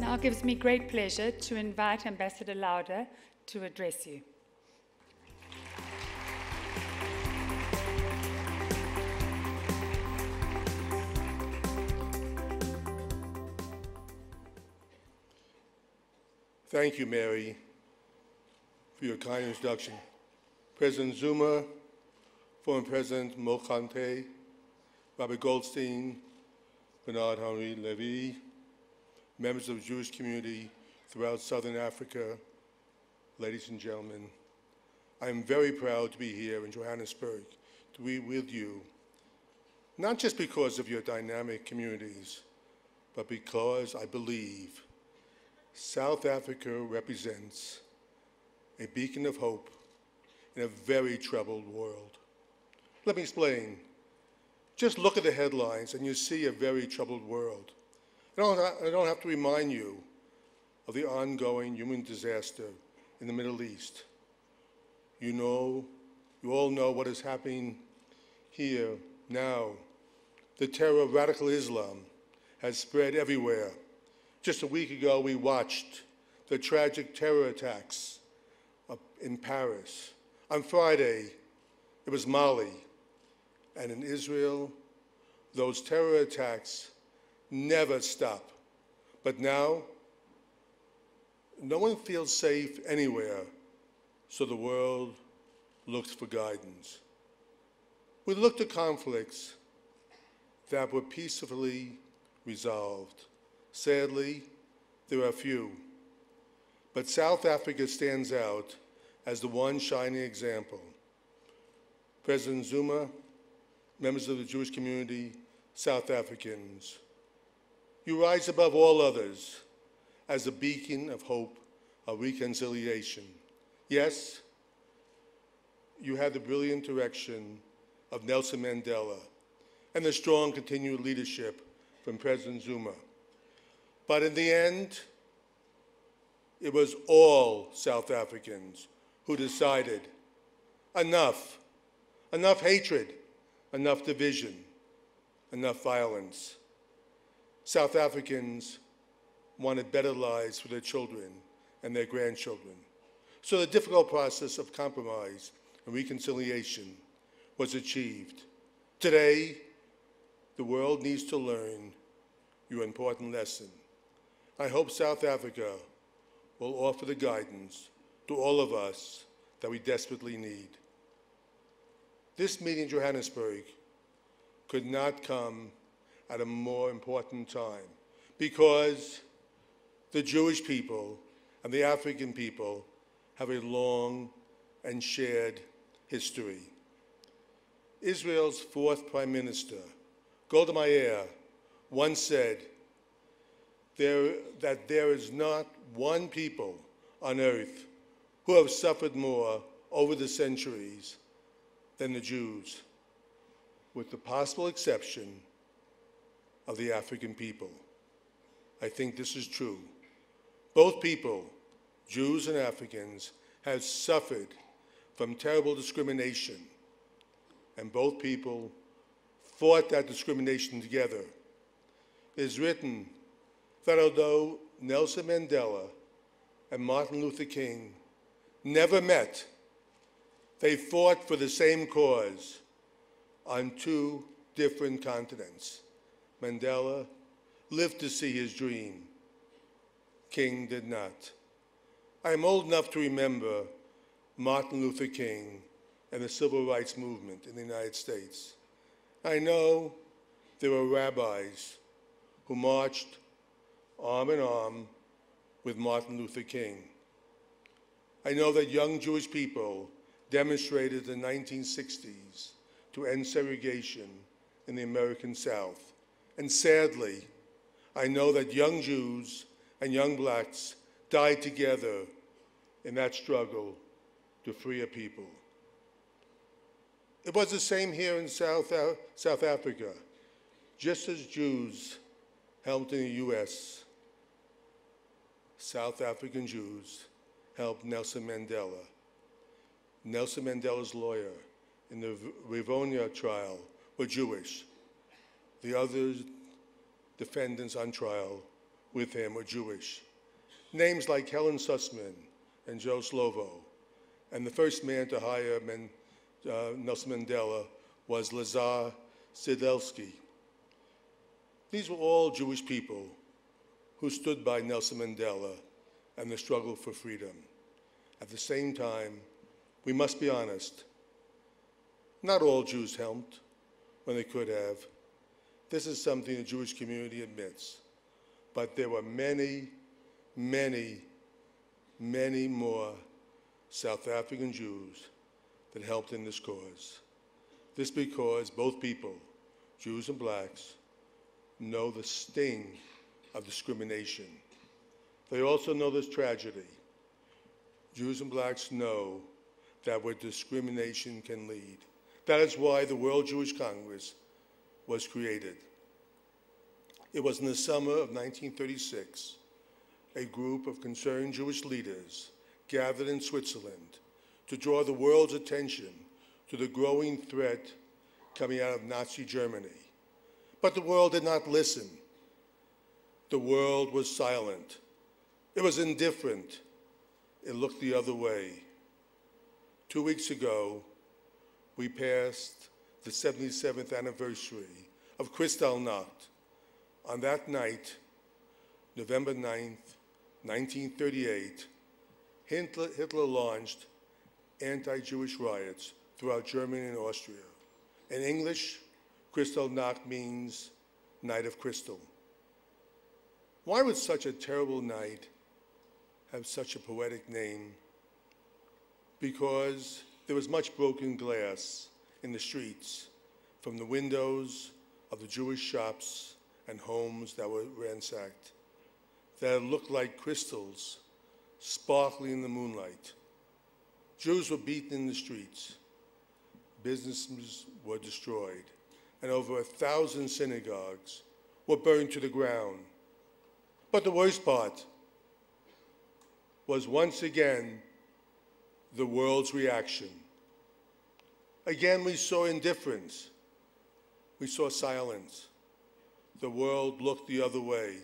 now gives me great pleasure to invite Ambassador Lauder to address you. Thank you, Mary, for your kind introduction. President Zuma, former President Mokhante, Robert Goldstein, Bernard Henri Lévy, members of the Jewish community throughout Southern Africa, ladies and gentlemen, I am very proud to be here in Johannesburg to be with you, not just because of your dynamic communities, but because I believe South Africa represents a beacon of hope in a very troubled world. Let me explain. Just look at the headlines and you see a very troubled world. I don't have to remind you of the ongoing human disaster in the Middle East. You all know what is happening here now. The terror of radical Islam has spread everywhere. Just a week ago, we watched the tragic terror attacks in Paris. On Friday, it was Mali. And in Israel, those terror attacks never stop. But now, no one feels safe anywhere, so the world looks for guidance. We look to conflicts that were peacefully resolved. Sadly, there are few. But South Africa stands out as the one shining example. President Zuma, members of the Jewish community, South Africans, you rise above all others as a beacon of hope, of reconciliation. Yes, you had the brilliant direction of Nelson Mandela and the strong continued leadership from President Zuma. But in the end, it was all South Africans who decided enough, enough hatred, enough division, enough violence. South Africans wanted better lives for their children and their grandchildren. So the difficult process of compromise and reconciliation was achieved. Today, the world needs to learn your important lesson. I hope South Africa will offer the guidance to all of us that we desperately need. This meeting in Johannesburg could not come at a more important time because the Jewish people and the African people have a long and shared history. Israel's fourth Prime Minister, Golda Meir, once said that there is not one people on earth who have suffered more over the centuries than the Jews, with the possible exception of the African people. I think this is true. Both people, Jews and Africans, have suffered from terrible discrimination, and both people fought that discrimination together. It is written that although Nelson Mandela and Martin Luther King never met, they fought for the same cause on two different continents. Mandela lived to see his dream. King did not. I am old enough to remember Martin Luther King and the civil rights movement in the United States. I know there were rabbis who marched arm in arm with Martin Luther King. I know that young Jewish people demonstrated in the 1960s to end segregation in the American South. And sadly, I know that young Jews and young blacks died together in that struggle to free a people. It was the same here in South Africa. Just as Jews helped in the US, South African Jews helped Nelson Mandela. Nelson Mandela's lawyer in the Rivonia trial were Jewish. The other defendants on trial with him were Jewish. Names like Helen Sussman and Joe Slovo, and the first man to hire Nelson Mandela was Lazar Sidelsky. These were all Jewish people who stood by Nelson Mandela and the struggle for freedom. At the same time, we must be honest, not all Jews helped when they could have. This is something the Jewish community admits. But there were many, many, many more South African Jews that helped in this cause. This because both people, Jews and blacks, know the sting of discrimination. They also know this tragedy. Jews and blacks know that where discrimination can lead. That is why the World Jewish Congress was created. It was in the summer of 1936, a group of concerned Jewish leaders gathered in Switzerland to draw the world's attention to the growing threat coming out of Nazi Germany. But the world did not listen. The world was silent. It was indifferent. It looked the other way. 2 weeks ago, we passed the 77th anniversary of Kristallnacht. On that night, November 9th, 1938, Hitler launched anti-Jewish riots throughout Germany and Austria. In English, Kristallnacht means night of crystal. Why would such a terrible night have such a poetic name? Because there was much broken glass in the streets from the windows of the Jewish shops and homes that were ransacked, that looked like crystals sparkling in the moonlight. Jews were beaten in the streets, businesses were destroyed, and over 1,000 synagogues were burned to the ground. But the worst part was once again the world's reaction. Again, we saw indifference. We saw silence. The world looked the other way.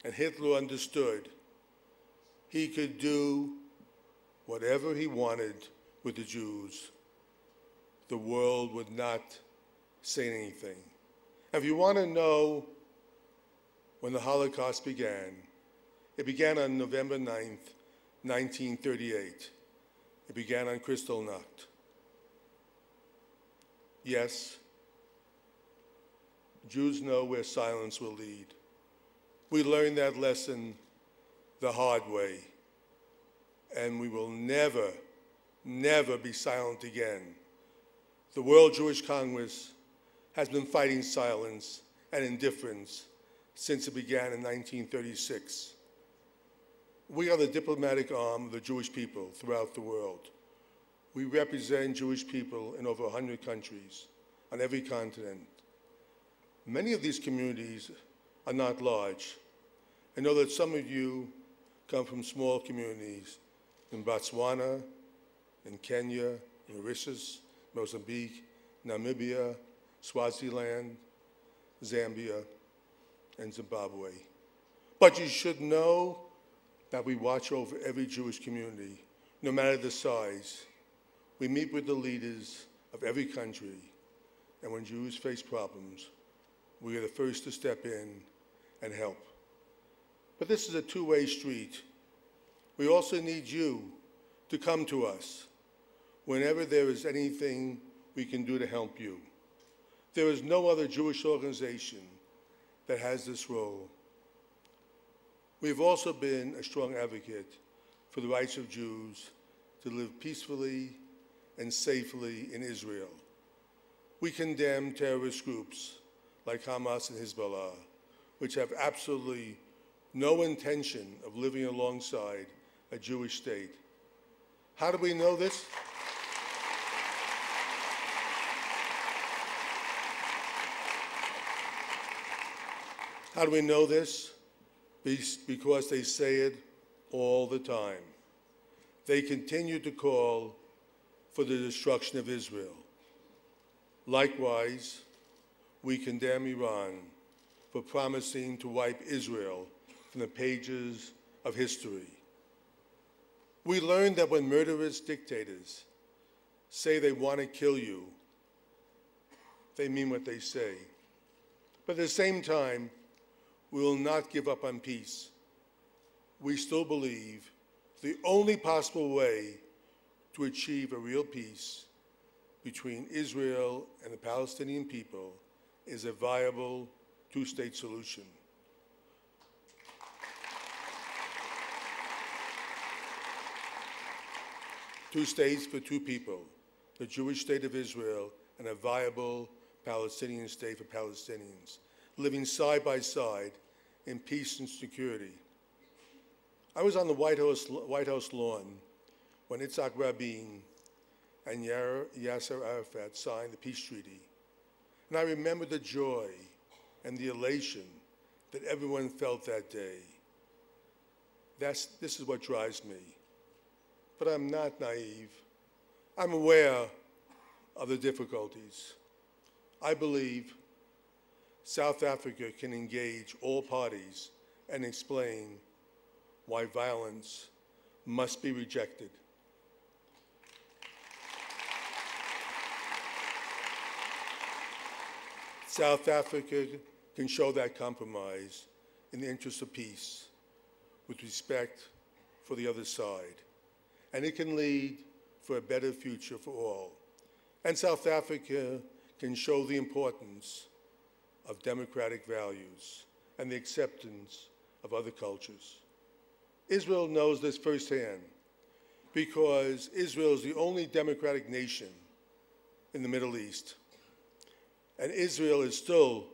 And Hitler understood he could do whatever he wanted with the Jews. The world would not say anything. If you want to know when the Holocaust began, it began on November 9th, 1938. It began on Kristallnacht. Yes, Jews know where silence will lead. We learned that lesson the hard way, and we will never, never be silent again. The World Jewish Congress has been fighting silence and indifference since it began in 1936. We are the diplomatic arm of the Jewish people throughout the world. We represent Jewish people in over 100 countries on every continent. Many of these communities are not large. I know that some of you come from small communities in Botswana, in Kenya, in Mauritius, Mozambique, Namibia, Swaziland, Zambia, and Zimbabwe. But you should know that we watch over every Jewish community, no matter the size. We meet with the leaders of every country, and when Jews face problems, we are the first to step in and help. But this is a two-way street. We also need you to come to us whenever there is anything we can do to help you. There is no other Jewish organization that has this role. We've also been a strong advocate for the rights of Jews to live peacefully and safely in Israel. We condemn terrorist groups like Hamas and Hezbollah, which have absolutely no intention of living alongside a Jewish state. How do we know this? How do we know this? Because they say it all the time. They continue to call for the destruction of Israel. Likewise, we condemn Iran for promising to wipe Israel from the pages of history. We learned that when murderous dictators say they want to kill you, they mean what they say. But at the same time, we will not give up on peace. We still believe the only possible way to achieve a real peace between Israel and the Palestinian people is a viable two-state solution. Two states for two people, the Jewish state of Israel and a viable Palestinian state for Palestinians, living side by side in peace and security. I was on the White House lawn when Yitzhak Rabin and Yasser Arafat signed the peace treaty. And I remember the joy and the elation that everyone felt that day. This is what drives me. But I'm not naive. I'm aware of the difficulties. I believe South Africa can engage all parties and explain why violence must be rejected. South Africa can show that compromise in the interest of peace with respect for the other side. And it can lead for a better future for all. And South Africa can show the importance of democratic values and the acceptance of other cultures. Israel knows this firsthand because Israel is the only democratic nation in the Middle East. And Israel is still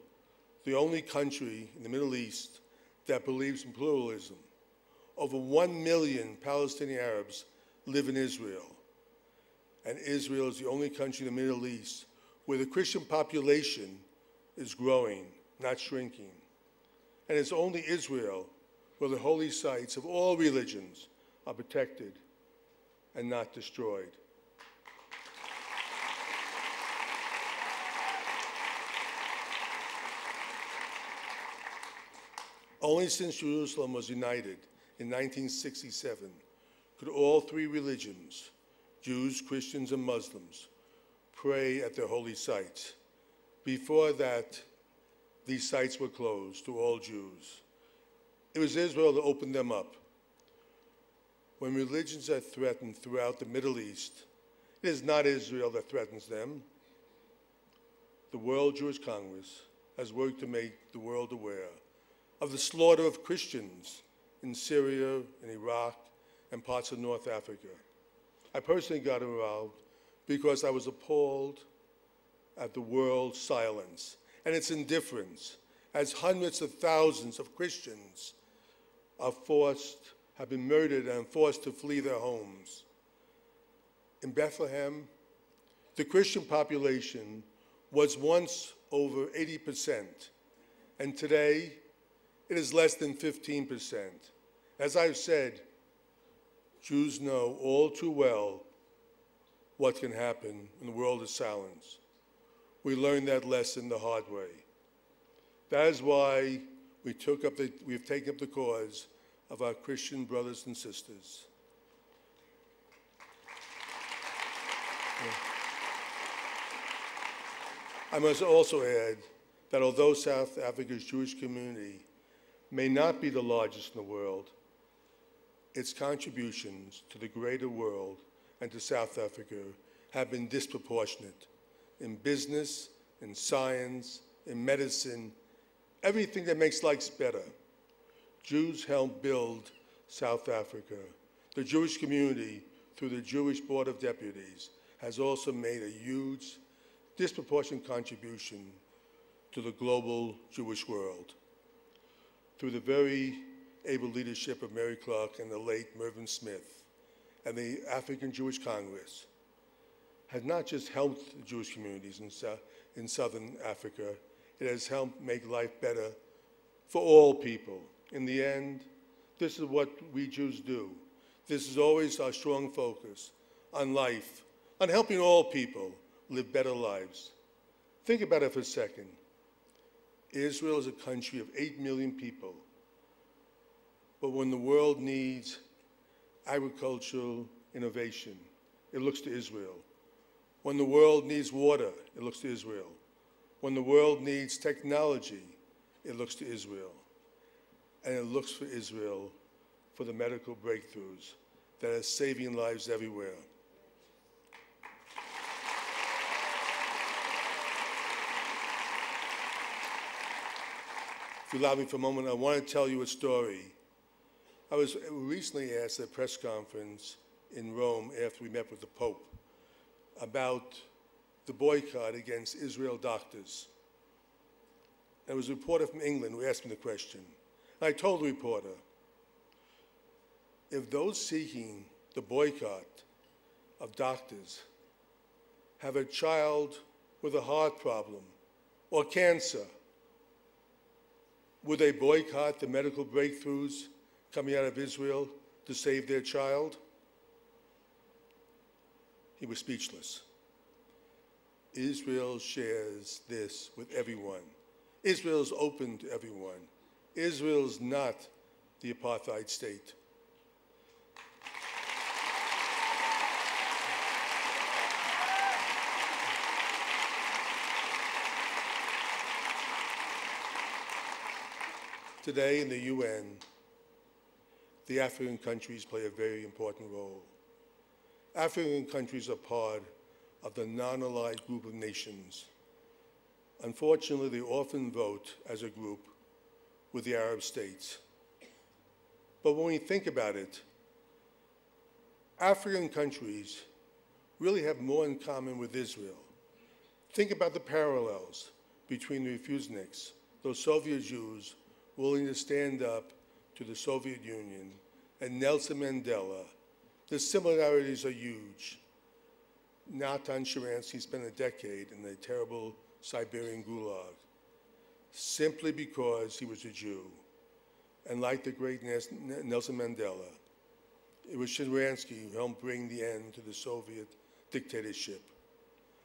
the only country in the Middle East that believes in pluralism. Over 1 million Palestinian Arabs live in Israel. And Israel is the only country in the Middle East where the Christian population is growing, not shrinking. And it's only Israel where the holy sites of all religions are protected and not destroyed. Only since Jerusalem was united in 1967 could all three religions, Jews, Christians, and Muslims, pray at their holy sites. Before that, these sites were closed to all Jews. It was Israel that opened them up. When religions are threatened throughout the Middle East, it is not Israel that threatens them. The World Jewish Congress has worked to make the world aware of the slaughter of Christians in Syria, in Iraq, and parts of North Africa. I personally got involved because I was appalled at the world's silence and its indifference as hundreds of thousands of Christians have been murdered and forced to flee their homes. In Bethlehem, the Christian population was once over 80%, and today it is less than 15%. As I've said, Jews know all too well what can happen in the world of silence. We learned that lesson the hard way. That is why we've taken up the cause of our Christian brothers and sisters. I must also add that although South Africa's Jewish community may not be the largest in the world, its contributions to the greater world and to South Africa have been disproportionate in business, in science, in medicine, everything that makes life better. Jews helped build South Africa. The Jewish community, through the Jewish Board of Deputies, has also made a huge, disproportionate contribution to the global Jewish world. Through the very able leadership of Mary Clark and the late Mervyn Smith, and the African Jewish Congress has not just helped the Jewish communities in Southern Africa, it has helped make life better for all people. In the end, this is what we Jews do. This is always our strong focus on life, on helping all people live better lives. Think about it for a second. Israel is a country of 8 million people. But when the world needs agricultural innovation, it looks to Israel. When the world needs water, it looks to Israel. When the world needs technology, it looks to Israel. And it looks for Israel for the medical breakthroughs that are saving lives everywhere. If you allow me for a moment, I want to tell you a story. I was recently asked at a press conference in Rome after we met with the Pope about the boycott against Israel doctors. There was a reporter from England who asked me the question. And I told the reporter, if those seeking the boycott of doctors have a child with a heart problem or cancer, would they boycott the medical breakthroughs coming out of Israel to save their child? He was speechless. Israel shares this with everyone. Israel is open to everyone. Israel is not the apartheid state. Today in the UN, the African countries play a very important role. African countries are part of the non-allied group of nations. Unfortunately, they often vote as a group with the Arab states. But when we think about it, African countries really have more in common with Israel. Think about the parallels between the refuseniks, those Soviet Jews willing to stand up to the Soviet Union, and Nelson Mandela. The similarities are huge. Natan Sharansky spent a decade in the terrible Siberian gulag, simply because he was a Jew. And like the great Nelson Mandela, it was Sharansky who helped bring the end to the Soviet dictatorship.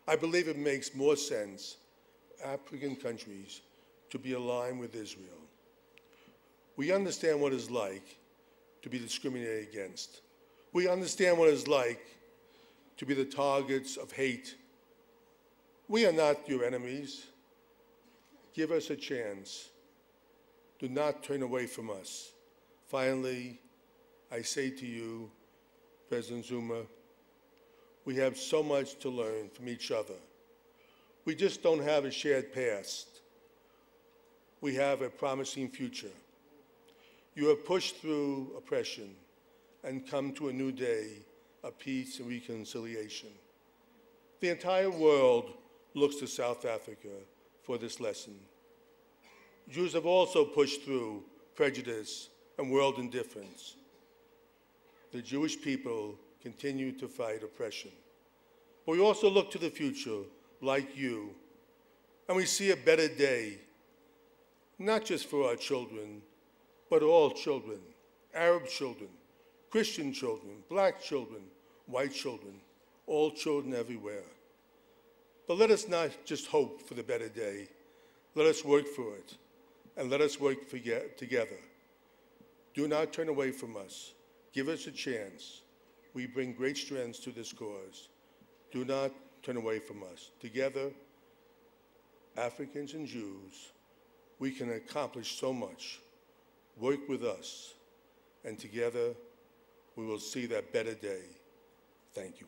I believe it makes more sense, African countries, to be aligned with Israel. We understand what it's like to be discriminated against. We understand what it's like to be the targets of hate. We are not your enemies. Give us a chance. Do not turn away from us. Finally, I say to you, President Zuma, we have so much to learn from each other. We just don't have a shared past. We have a promising future. You have pushed through oppression and come to a new day of peace and reconciliation. The entire world looks to South Africa for this lesson. Jews have also pushed through prejudice and world indifference. The Jewish people continue to fight oppression. But we also look to the future, like you, and we see a better day, not just for our children, but all children, Arab children, Christian children, black children, white children, all children everywhere. But let us not just hope for the better day. Let us work for it, and let us work together. Do not turn away from us. Give us a chance. We bring great strength to this cause. Do not turn away from us. Together, Africans and Jews, we can accomplish so much. Work with us, and together we will see that better day. Thank you.